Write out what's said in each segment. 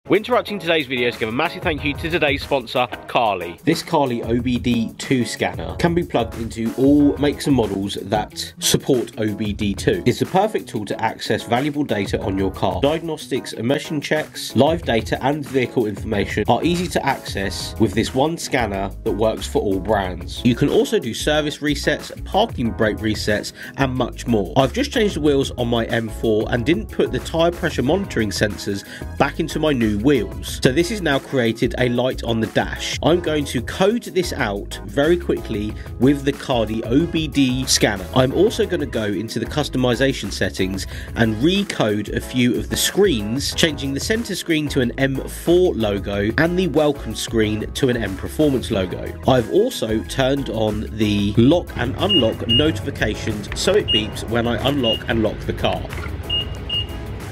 We're interrupting today's video to give a massive thank you to today's sponsor, Carly. This Carly OBD2 scanner can be plugged into all makes and models that support OBD2. It's the perfect tool to access valuable data on your car. Diagnostics, emission checks, live data and vehicle information are easy to access with this one scanner that works for all brands. You can also do service resets, parking brake resets and much more. I've just changed the wheels on my M4 and didn't put the tyre pressure monitoring sensors back into my new wheels, so this has now created a light on the dash. I'm going to code this out very quickly with the Carly OBD scanner. I'm also going to go into the customization settings and recode a few of the screens, changing the center screen to an M4 logo and the welcome screen to an M Performance logo. I've also turned on the lock and unlock notifications so it beeps when I unlock and lock the car.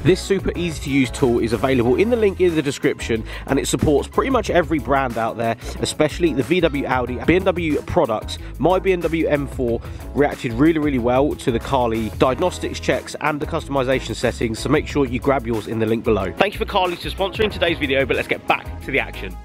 This super easy to use tool is available in the link in the description, and it supports pretty much every brand out there, especially the VW, Audi, BMW products. My BMW M4 reacted really well to the Carly diagnostics checks and the customization settings, so make sure you grab yours in the link below. Thank you for Carly for sponsoring today's video, but let's get back to the action.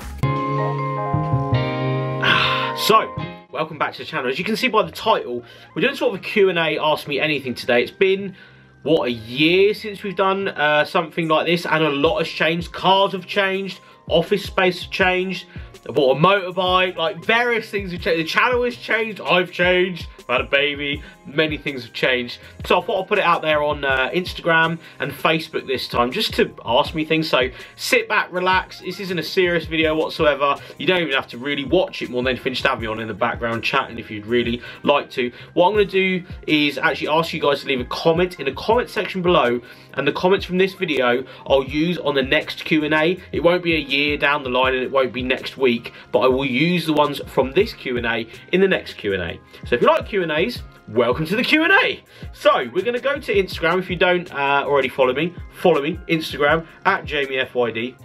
So, welcome back to the channel. As you can see by the title, we're doing sort of a Q&A Ask Me Anything today. It's been, what, a year since we've done something like this, and a lot has changed. Cars have changed, office space has changed, I bought a motorbike, like various things have changed. The channel has changed, I've changed, I've had a baby, many things have changed. So I thought I'd put it out there on Instagram and Facebook this time, just to ask me things. So sit back, relax, this isn't a serious video whatsoever. You don't even have to really watch it more than anything, just have me on in the background chatting if you'd really like to. What I'm going to do is actually ask you guys to leave a comment in the comment section below, and the comments from this video I'll use on the next Q&A. It won't be a year down the line and it won't be next week, but I will use the ones from this Q&A in the next Q&A. So if you like Q&As, welcome to the Q&A. So we're going to go to Instagram. If you don't already follow me, Instagram at JamieFYD.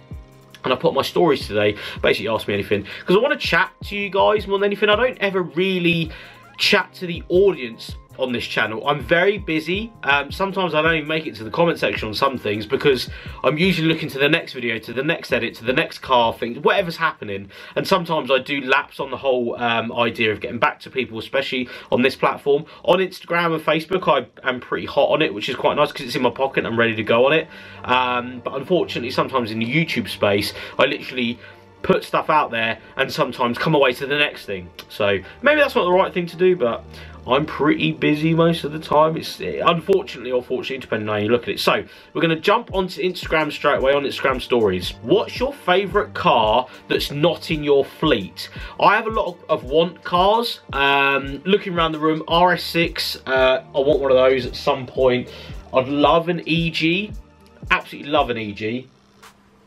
And I put my stories today, basically Ask Me Anything, because I want to chat to you guys more than anything. I don't ever really chat to the audience on this channel. I'm very busy. Sometimes I don't even make it to the comment section on some things because I'm usually looking to the next video, to the next edit, to the next car thing, whatever's happening. And sometimes I do lapse on the whole idea of getting back to people, especially on this platform. On Instagram and Facebook, I am pretty hot on it, which is quite nice because it's in my pocket and I'm ready to go on it. But unfortunately, sometimes in the YouTube space, I literally put stuff out there and sometimes come away to the next thing. So maybe that's not the right thing to do, but I'm pretty busy most of the time. It's unfortunately or fortunately, depending on how you look at it. So we're going to jump onto Instagram straight away on Instagram stories. What's your favourite car that's not in your fleet? I have a lot of want cars. Looking around the room, RS6, I want one of those at some point. I'd love an EG, absolutely love an EG.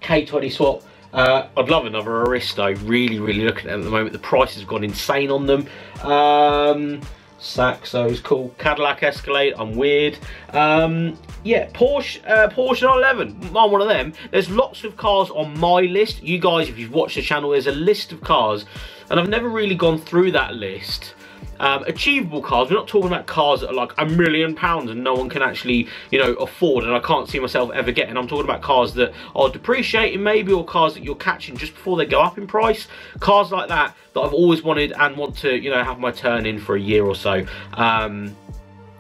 K20 swap. I'd love another Aristo. Really looking at them at the moment. The prices have gone insane on them. Saxo's cool. Cadillac Escalade, I'm weird. Yeah, Porsche 911, I'm one of them. There's lots of cars on my list. You guys, if you've watched the channel, there's a list of cars, and I've never really gone through that list. Achievable cars, we're not talking about cars that are like £1 million and no one can actually, you know, afford, and I can't see myself ever getting. I'm talking about cars that are depreciating maybe, or cars that you're catching just before they go up in price. Cars like that I've always wanted and want to, you know, have my turn in for a year or so. I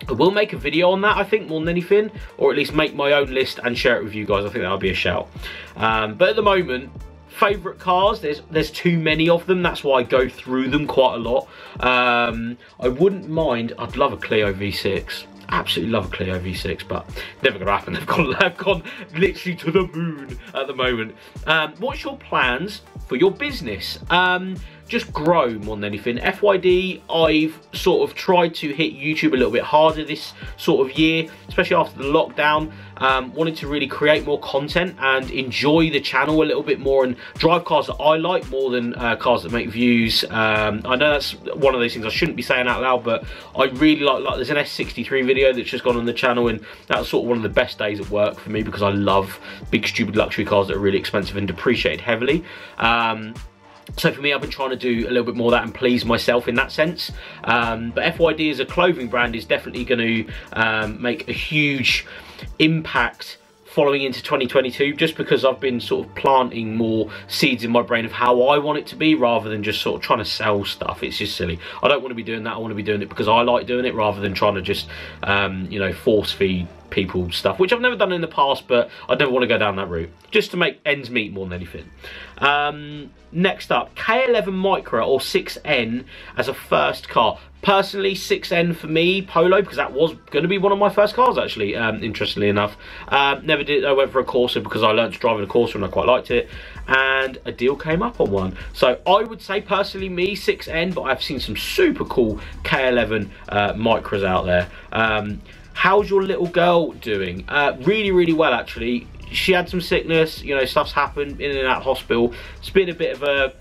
will make a video on that, I think, more than anything, or at least make my own list and share it with you guys. I think that would be a shout. But at the moment, favourite cars, there's too many of them. That's why I go through them quite a lot. I wouldn't mind, I'd love a Clio V6. Absolutely love a Clio V6, but never gonna happen. They've gone literally to the moon at the moment. What's your plans for your business? Just grow more than anything. FYD, I've sort of tried to hit YouTube a little bit harder this sort of year, especially after the lockdown. Wanted to really create more content and enjoy the channel a little bit more and drive cars that I like more than cars that make views. I know that's one of those things I shouldn't be saying out loud, but I really like there's an S63 video that's just gone on the channel, and that was sort of one of the best days at work for me because I love big stupid luxury cars that are really expensive and depreciated heavily. So for me, I've been trying to do a little bit more of that and please myself in that sense. But FYD as a clothing brand is definitely going to make a huge impact following into 2022, just because I've been sort of planting more seeds in my brain of how I want it to be, rather than just sort of trying to sell stuff. It's just silly. I don't want to be doing that. I want to be doing it because I like doing it, rather than trying to just you know, force feed people stuff, which I've never done in the past, but I never want to go down that route, just to make ends meet more than anything. Next up, K11 Micro or 6N as a first car. Personally, 6N for me, Polo, because that was going to be one of my first cars, actually, interestingly enough. Never did. I went for a Corsa because I learned to drive in a Corsa and I quite liked it, and a deal came up on one. So I would say, personally, me, 6N, but I've seen some super cool K11 Micros out there. How's your little girl doing? Really, really well, actually. She had some sickness, you know, stuff's happened, in and out of hospital. It's been a bit of a,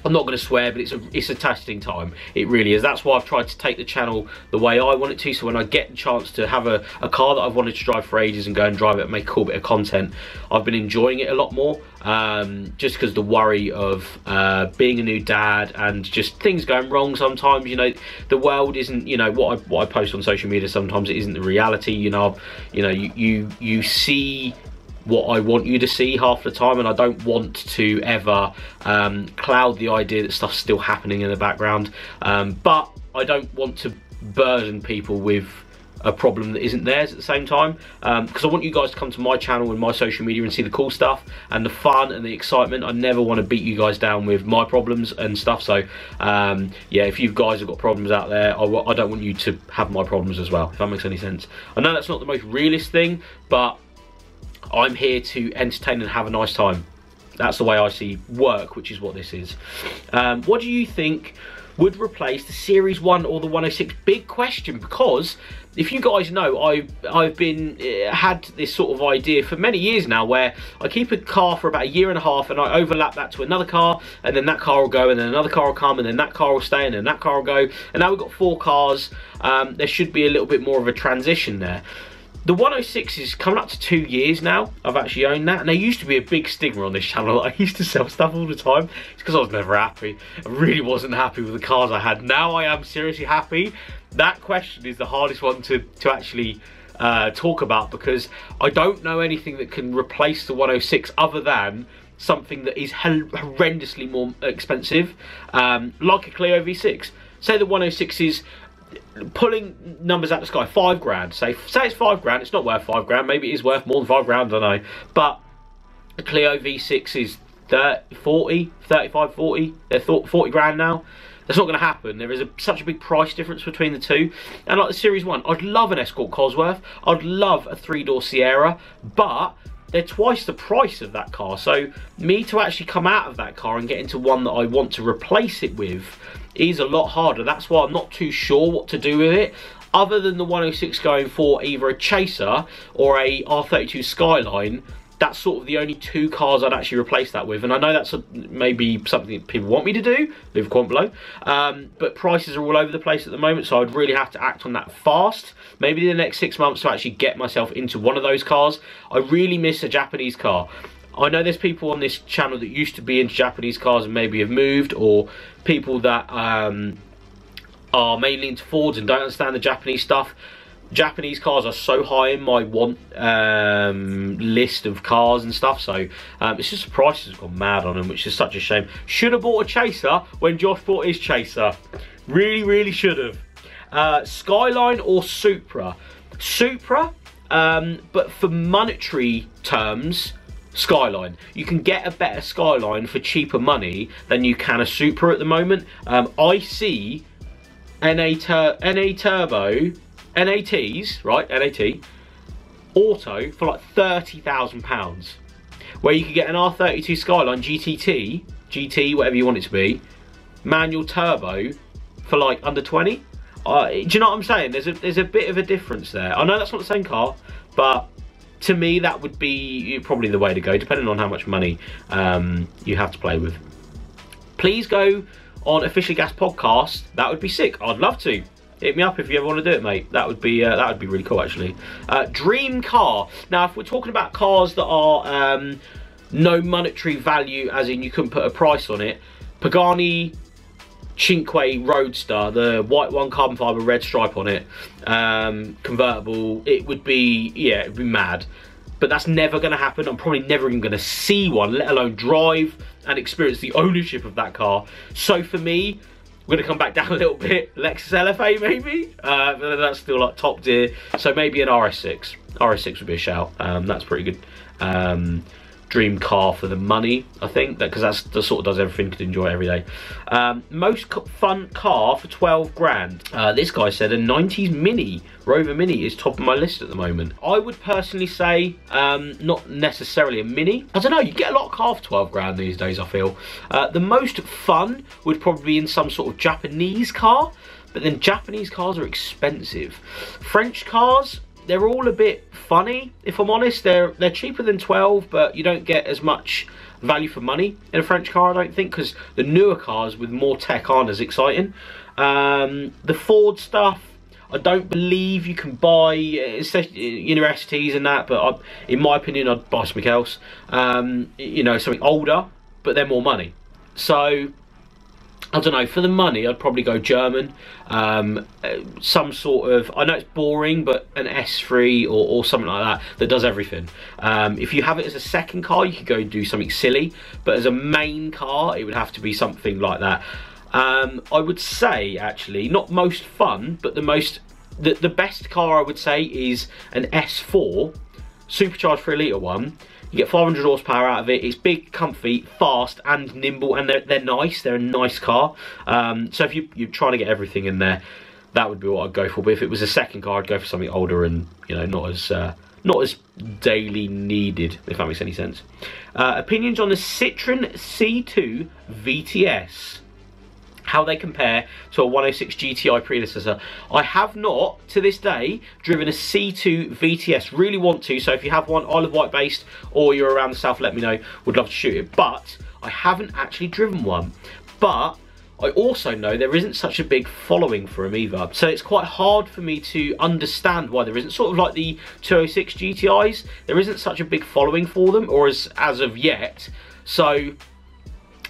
I'm not going to swear, but it's a testing time. It really is. That's why I've tried to take the channel the way I want it to. So when I get the chance to have a car that I've wanted to drive for ages and go and drive it and make a cool bit of content, I've been enjoying it a lot more. Just because the worry of being a new dad and just things going wrong sometimes. You know, the world isn't, you know, what I post on social media, sometimes it isn't the reality. You know, you see what I want you to see half the time, and I don't want to ever cloud the idea that stuff's still happening in the background, but I don't want to burden people with a problem that isn't theirs at the same time, because I want you guys to come to my channel and my social media and see the cool stuff and the fun and the excitement. I never want to beat you guys down with my problems and stuff. So yeah, if you guys have got problems out there, I don't want you to have my problems as well, if that makes any sense. I know that's not the most realist thing, but I'm here to entertain and have a nice time. That's the way I see work, which is what this is. What do you think would replace the Series 1 or the 106? Big question, because if you guys know, I've been had this sort of idea for many years now, where I keep a car for about a year and a half and I overlap that to another car, and then that car will go, and then another car will come, and then that car will stay, and then that car will go, and now we've got 4 cars. There should be a little bit more of a transition there. The 106 is coming up to 2 years now. I've actually owned that, and there used to be a big stigma on this channel. I used to sell stuff all the time. It's because I was never happy. I really wasn't happy with the cars I had. Now I am seriously happy. That question is the hardest one to actually talk about, because I don't know anything that can replace the 106 other than something that is horrendously more expensive, like a Clio V6. Say the 106 is, pulling numbers out of the sky, 5 grand. Say it's 5 grand. It's not worth 5 grand. Maybe it is worth more than 5 grand. I don't know. But the Clio V6 is 40 grand now. That's not going to happen. There is such a big price difference between the two. And like the Series 1, I'd love an Escort Cosworth. I'd love a 3-door Sierra, but they're twice the price of that car. So me to actually come out of that car and get into one that I want to replace it with is a lot harder. That's why I'm not too sure what to do with it, other than the 106 going for either a Chaser or a R32 Skyline. That's sort of the only 2 cars I'd actually replace that with. And I know that's maybe something that people want me to do, leave a comment below, but prices are all over the place at the moment, so I'd really have to act on that fast, maybe in the next 6 months, to actually get myself into one of those cars. I really miss a Japanese car. I know there's people on this channel that used to be into Japanese cars and maybe have moved, or people that are mainly into Fords and don't understand the Japanese stuff. Japanese cars are so high in my want list of cars and stuff, so it's just the prices have gone mad on them, which is such a shame. Should have bought a Chaser when Josh bought his Chaser. Really, really should have. Skyline or Supra? Supra, but for monetary terms, Skyline. You can get a better Skyline for cheaper money than you can a Supra at the moment. I see NATs, right, NAT, auto for like £30,000, where you could get an R32 Skyline GT, whatever you want it to be, manual turbo for like under 20. Do you know what I'm saying? There's a bit of a difference there. I know that's not the same car, but to me that would be probably the way to go, depending on how much money you have to play with. Please go on Officially Gas Podcast. That would be sick. I'd love to. Hit me up if you ever want to do it, mate. That would be really cool, actually. Dream car. Now, if we're talking about cars that are no monetary value, as in you couldn't put a price on it, Pagani Cinque Roadster, the white one, carbon fibre, red stripe on it, convertible. It would be, yeah, it'd be mad. but that's never going to happen. I'm probably never even going to see one, let alone drive and experience the ownership of that car. So for me, we're going to come back down a little bit. Lexus LFA maybe, but that's still like top tier. So maybe an RS6. RS6 would be a shout. That's pretty good. Dream car for the money, I think, because that's the sort of does everything, could enjoy it every day. Most fun car for 12 grand. This guy said a 90s Mini, Rover Mini is top of my list at the moment. I would personally say not necessarily a Mini. I don't know, you get a lot of car for 12 grand these days, I feel. The most fun would probably be in some sort of Japanese car, but then Japanese cars are expensive. French cars, they're all a bit funny, if I'm honest. They're cheaper than 12, but you don't get as much value for money in a French car, I don't think, because the newer cars with more tech aren't as exciting. The Ford stuff, I don't believe you can buy, you know, STs and that, but in my opinion, I'd buy something else. You know, something older, but they're more money. So I don't know, for the money, I'd probably go German. Some sort of, I know it's boring, but an S3 or something like that does everything. If you have it as a second car, you could go and do something silly, but as a main car, it would have to be something like that. I would say, actually, not most fun, but the best car I would say is an S4, supercharged 3-litre one. You get 500 horsepower out of it. It's big, comfy, fast, and nimble, and they're nice. They're a nice car. So if you're trying to get everything in there, that would be what I'd go for. But if it was a second car, I'd go for something older and, you know, not as daily needed, if that makes any sense. Opinions on the Citroen C2 VTS. How they compare to a 106 GTI predecessor. I have not, to this day, driven a C2 VTS. Really want to, so if you have one, Isle of Wight based, or you're around the south, let me know. Would love to shoot it, but I haven't actually driven one. But I also know there isn't such a big following for them either. So it's quite hard for me to understand why there isn't. Sort of like the 206 GTIs, there isn't such a big following for them, or as of yet. So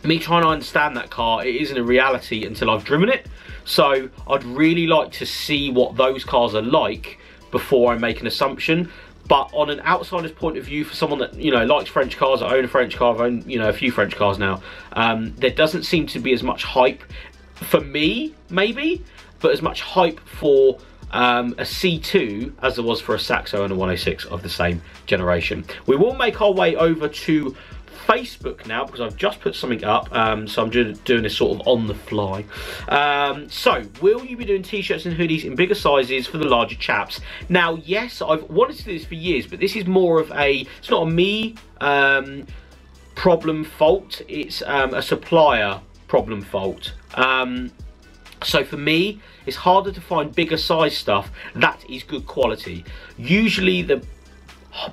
me trying to understand that car, it isn't a reality until I've driven it. So I'd really like to see what those cars are like before I make an assumption. But on an outsider's point of view, for someone that, you know, likes French cars, I own a French car, I've owned, you know, a few French cars now, there doesn't seem to be as much hype for me, maybe, but as much hype for a C2 as there was for a Saxo and a 106 of the same generation. We will make our way over to Facebook now, because I've just put something up, so I'm doing this sort of on the fly. So, will you be doing t-shirts and hoodies in bigger sizes for the larger chaps? Now, yes, I've wanted to do this for years, but this is more of it's not a me problem fault, it's a supplier problem fault. So for me, it's harder to find bigger size stuff that is good quality. Usually the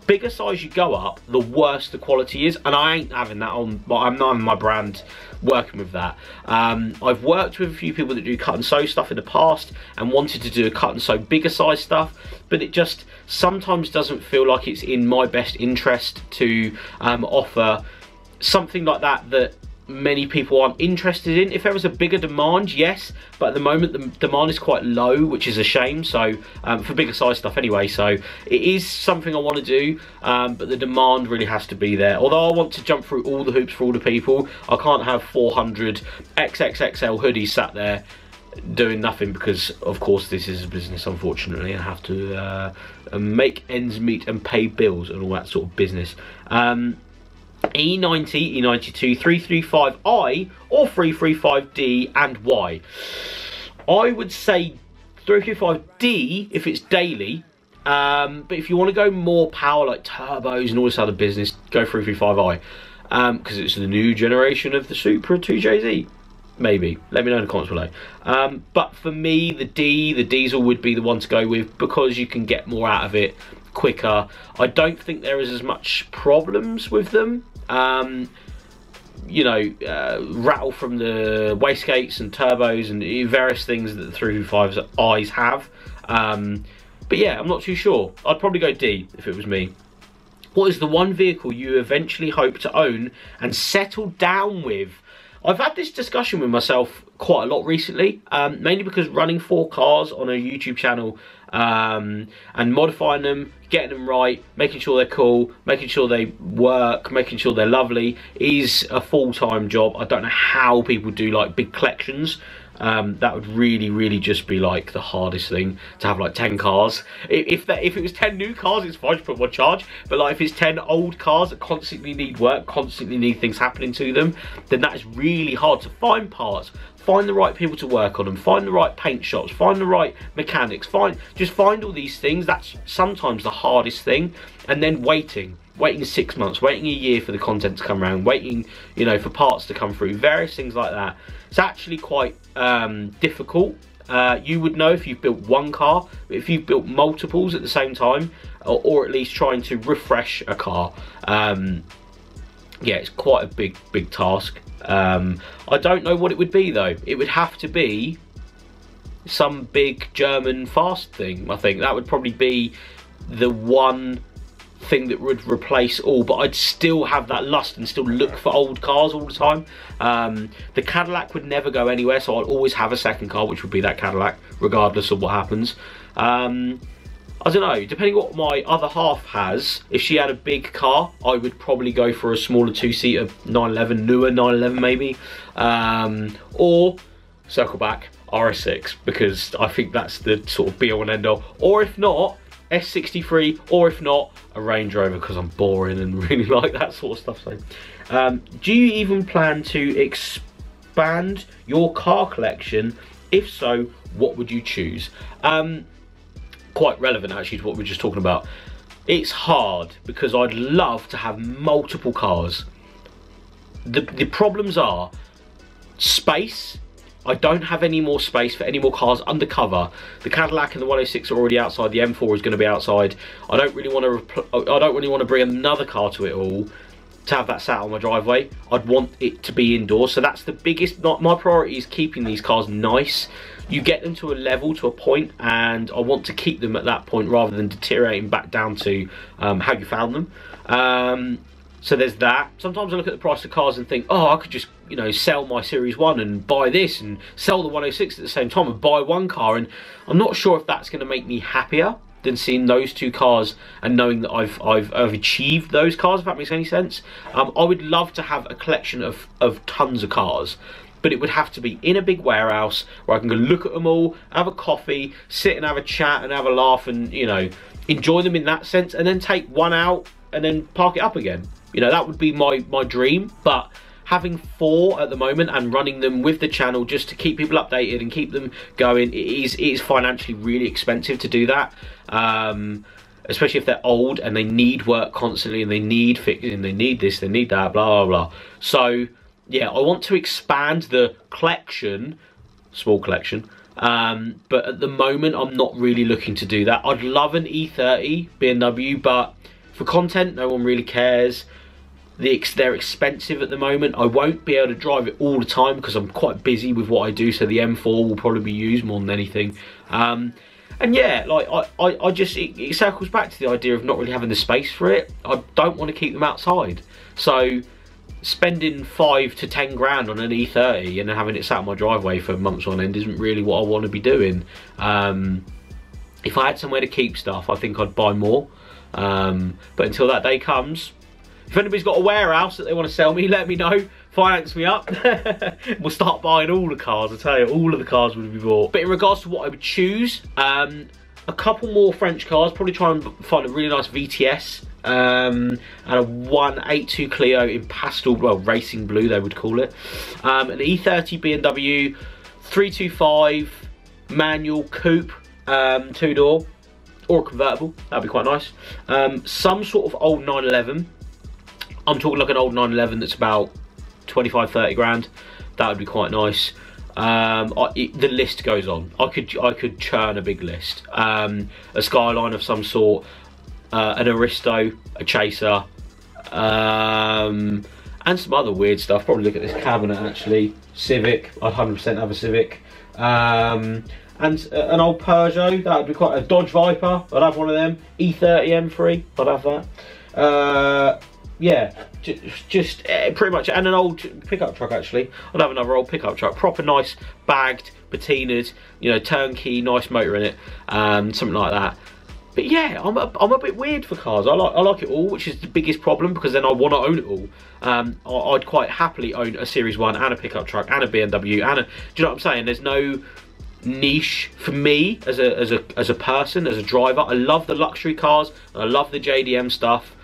bigger size you go up, the worse the quality is, and I ain't having that on. I'm not having my brand working with that. I've worked with a few people that do cut and sew stuff in the past and wanted to do a cut and sew bigger size stuff, but it just sometimes doesn't feel like it's in my best interest to offer something like that many people aren't interested in. If there was a bigger demand, yes, but at the moment the demand is quite low, which is a shame. So for bigger size stuff anyway, so it is something I want to do, but the demand really has to be there. Although I want to jump through all the hoops for all the people, I can't have 400 XXXL hoodies sat there doing nothing, because of course this is a business, unfortunately. I have to make ends meet and pay bills and all that sort of business. E90, E92, 335i or 335D and Y. I would say 335D if it's daily, but if you want to go more power like turbos and all this other business, go 335i, because it's the new generation of the Supra 2JZ. Maybe, let me know in the comments below. But for me, the diesel would be the one to go with, because you can get more out of it quicker. I don't think there is as much problems with them. You know, rattle from the wastegates and turbos and various things that the 335i's have. But yeah, I'm not too sure. I'd probably go D if it was me. What is the one vehicle you eventually hope to own and settle down with? I've had this discussion with myself quite a lot recently, mainly because running 4 cars on a YouTube channel and modifying them, getting them right, making sure they're cool, making sure they work, making sure they're lovely is a full-time job. I don't know how people do like big collections. That would really just be like the hardest thing, to have like 10 cars. If it was 10 new cars, it's fine to put one charge, but like if it's 10 old cars that constantly need work, constantly need things happening to them, then that is really hard to find parts, find the right people to work on them, find the right paint shops, find the right mechanics, just find all these things. That's sometimes the hardest thing. And then waiting 6 months, waiting a year for the content to come around, waiting, you know, for parts to come through, various things like that. It's actually quite difficult. You would know if you've built one car, but if you've built multiples at the same time, or at least trying to refresh a car, yeah, it's quite a big task. I don't know what it would be though. It would have to be some big German fast thing. I think that would probably be the one thing that would replace all, but I'd still have that lust and still look for old cars all the time. The Cadillac would never go anywhere, so I'd always have a second car, which would be that Cadillac, regardless of what happens. I don't know, depending what my other half has, if she had a big car, I would probably go for a smaller 2-seater 911, newer 911 maybe, or circle back RS6, because I think that's the sort of be all and end all. Or if not, S63, or if not, a Range Rover, because I'm boring and really like that sort of stuff. So, do you even plan to expand your car collection? If so, what would you choose? Quite relevant actually to what we were just talking about. It's hard because I'd love to have multiple cars. The problems are space. I don't have any more space for any more cars undercover. The Cadillac and the 106 are already outside. The M4 is going to be outside. I don't really want to bring another car to it all to have that sat on my driveway. I'd want it to be indoors. So that's the biggest. My priority is keeping these cars nice. You get them to a level, to a point, and I want to keep them at that point rather than deteriorating back down to how you found them. So there's that. Sometimes I look at the price of cars and think, oh, I could just, you know, sell my Series 1 and buy this and sell the 106 at the same time and buy one car. And I'm not sure if that's going to make me happier than seeing those two cars and knowing that I've achieved those cars, if that makes any sense. I would love to have a collection of tons of cars, but it would have to be in a big warehouse where I can go look at them all, have a coffee, sit and have a chat and have a laugh and, you know, enjoy them in that sense, and then take one out and then park it up again. You know, that would be my dream. But having 4 at the moment and running them with the channel just to keep people updated and keep them going, it is financially really expensive to do that. Especially if they're old and they need work constantly and they need fixing, they need this, they need that, blah, blah, blah. So, yeah, I want to expand the collection, small collection, but at the moment I'm not really looking to do that. I'd love an E30 BMW, but for content, no one really cares. They're expensive at the moment. I won't be able to drive it all the time because I'm quite busy with what I do, so the M4 will probably be used more than anything. And yeah, like I just, it circles back to the idea of not really having the space for it. I don't want to keep them outside. So spending 5 to 10 grand on an E30 and then having it sat on my driveway for months on end isn't really what I want to be doing. If I had somewhere to keep stuff, I think I'd buy more. But until that day comes, if anybody's got a warehouse that they want to sell me, let me know, finance me up. We'll start buying all the cars. I tell you, all of the cars would be bought. But in regards to what I would choose, a couple more French cars, probably try and find a really nice VTS, and a 182 Clio in pastel, well, racing blue they would call it, an E30 BMW 325 manual coupe, 2-door, or a convertible, that'd be quite nice. Some sort of old 911. I'm talking like an old 911 that's about 25-30 grand. That would be quite nice. The list goes on. I could churn a big list. A Skyline of some sort, an Aristo, a Chaser, and some other weird stuff. Probably look at this cabinet actually. Civic, I'd 100% have a Civic. And an old Peugeot, that would be quite, a Dodge Viper, I'd have one of them. E30 M3, I'd have that. yeah, just pretty much, and an old pickup truck actually. I'd have another old pickup truck, proper nice, bagged, patinaed, you know, turnkey, nice motor in it, something like that. But yeah, I'm a bit weird for cars. I like it all, which is the biggest problem, because then I want to own it all. I'd quite happily own a Series 1 and a pickup truck and a BMW and a, do you know what I'm saying? There's no niche for me as a person, as a driver. I love the luxury cars, and I love the JDM stuff,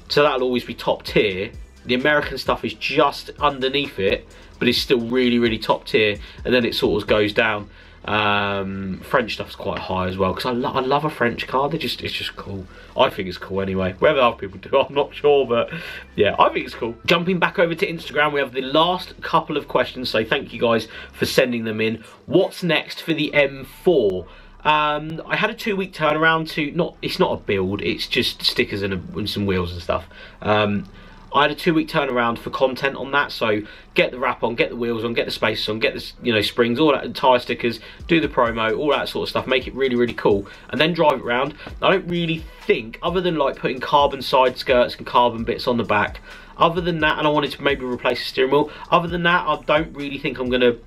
so that'll always be top tier. The American stuff is just underneath it, but it's still really, really top tier, and then it sort of goes down. French stuff's quite high as well, because I love a French car. It's just cool. I think it's cool anyway. Whether other people do, I'm not sure, but yeah, I think it's cool. Jumping back over to Instagram, we have the last couple of questions, so thank you guys for sending them in. What's next for the M4? I had a 2-week turnaround to, it's not a build, it's just stickers and some wheels and stuff. I had a 2-week turnaround for content on that, so get the wrap on, get the wheels on, get the spacers on, get the, you know, springs, all that, tyre stickers, do the promo, all that sort of stuff, make it really, really cool, and then drive it around. I don't really think, other than like putting carbon side skirts and carbon bits on the back, other than that, and I wanted to maybe replace the steering wheel, other than that, I don't really think I'm going to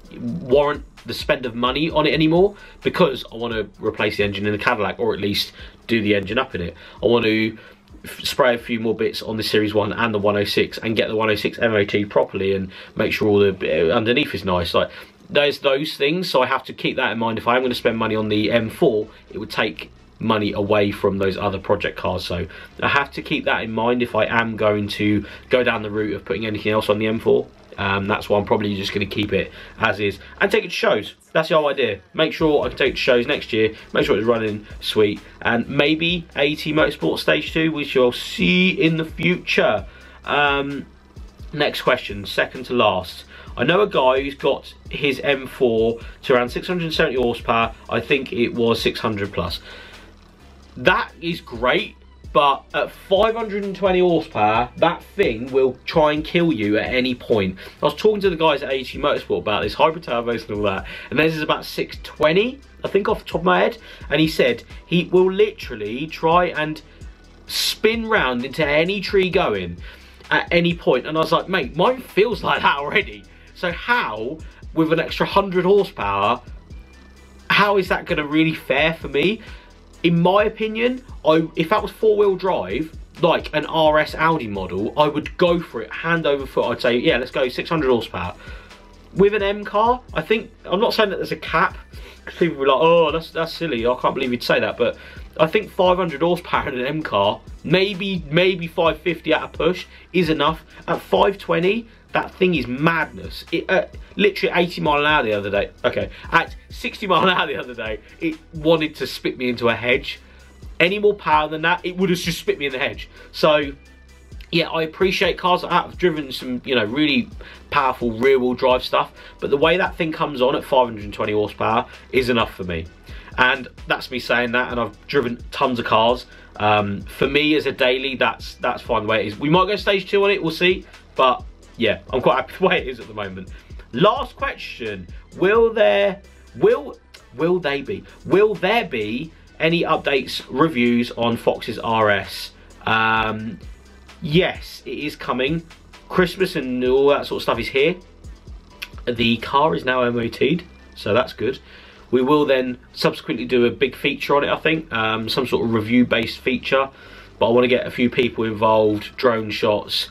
warrant the spend of money on it anymore, because I want to replace the engine in the Cadillac, or at least do the engine up in it. I want to spray a few more bits on the Series 1 and the 106 and get the 106 MOT properly and make sure all the underneath is nice. Like, there's those things, so I have to keep that in mind. If I am going to spend money on the M4, it would take money away from those other project cars, so I have to keep that in mind if I am going to go down the route of putting anything else on the M4. That's why I'm probably just going to keep it as is and take it to shows. That's the whole idea. Make sure I can take it to shows next year, make sure it's running sweet, and maybe AT Motorsport Stage 2, we shall see in the future. Next question, second to last. I know a guy who's got his M4 to around 670 horsepower. I think it was 600 plus. That is great, but at 520 horsepower, that thing will try and kill you at any point. I was talking to the guys at AT Motorsport about this, hybrid turbos and all that, and theirs is about 620, I think, off the top of my head, and he said he will literally try and spin round into any tree going at any point, and I was like, mate, mine feels like that already. So how, with an extra 100 horsepower, how is that going to really fare for me? In my opinion, if that was 4-wheel drive, like an RS Audi model, I would go for it hand over foot. I'd say, yeah, let's go 600 horsepower. With an M car, I think, I'm not saying that there's a cap, because people are like, oh, that's silly, I can't believe you'd say that, but I think 500 horsepower in an M car, maybe 550 at a push, is enough. At 520, that thing is madness. It literally 80 mile an hour the other day. Okay, at 60 mile an hour the other day, it wanted to spit me into a hedge. Any more power than that, it would have just spit me in the hedge. So yeah, I appreciate cars like that. I've driven some, you know, really powerful rear-wheel drive stuff, but the way that thing comes on at 520 horsepower is enough for me. And that's me saying that, and I've driven tons of cars. For me as a daily, that's fine the way it is. We might go stage 2 on it, we'll see, but yeah, I'm quite happy the way it is at the moment. Last question, will there be any updates, reviews on Fox's RS? Yes, it is coming. Christmas and all that sort of stuff is here. The car is now MOT'd, so that's good. We will then subsequently do a big feature on it, I think, some sort of review-based feature. But I want to get a few people involved, drone shots,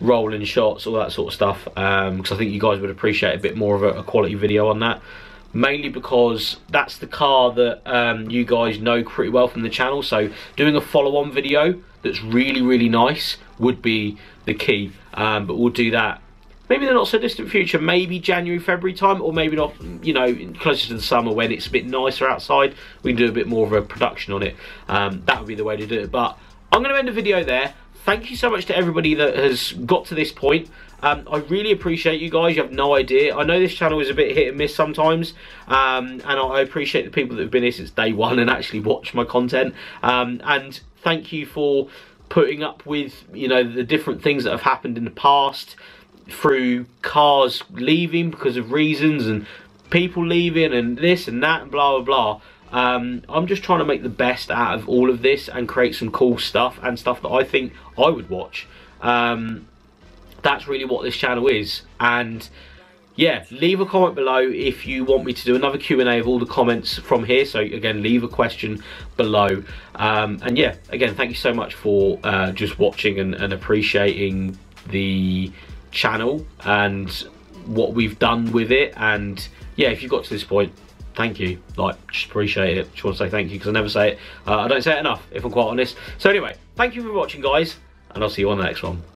rolling shots, all that sort of stuff, because I think you guys would appreciate a bit more of a quality video on that. Mainly because that's the car that you guys know pretty well from the channel, so doing a follow-on video that's really, really nice would be the key. But we'll do that maybe in the not so distant future, maybe January, February time, or maybe not, you know, closer to the summer when it's a bit nicer outside. We can do a bit more of a production on it. That would be the way to do it. But I'm going to end the video there. Thank you so much to everybody that has got to this point. I really appreciate you guys. You have no idea. I know this channel is a bit hit and miss sometimes, and I appreciate the people that have been here since day one and actually watch my content. And thank you for putting up with, you know, the different things that have happened in the past, through cars leaving because of reasons and people leaving and this and that and blah blah blah. I'm just trying to make the best out of all of this and create some cool stuff and stuff that I think I would watch. That's really what this channel is. And yeah, leave a comment below if you want me to do another Q&A of all the comments from here. So again, leave a question below. And yeah, again, thank you so much for just watching and appreciating the channel and what we've done with it. And yeah, if you got to this point, thank you. Like, just appreciate it. Just want to say thank you, because I never say it. I don't say it enough, if I'm quite honest. So anyway, thank you for watching, guys, and I'll see you on the next one.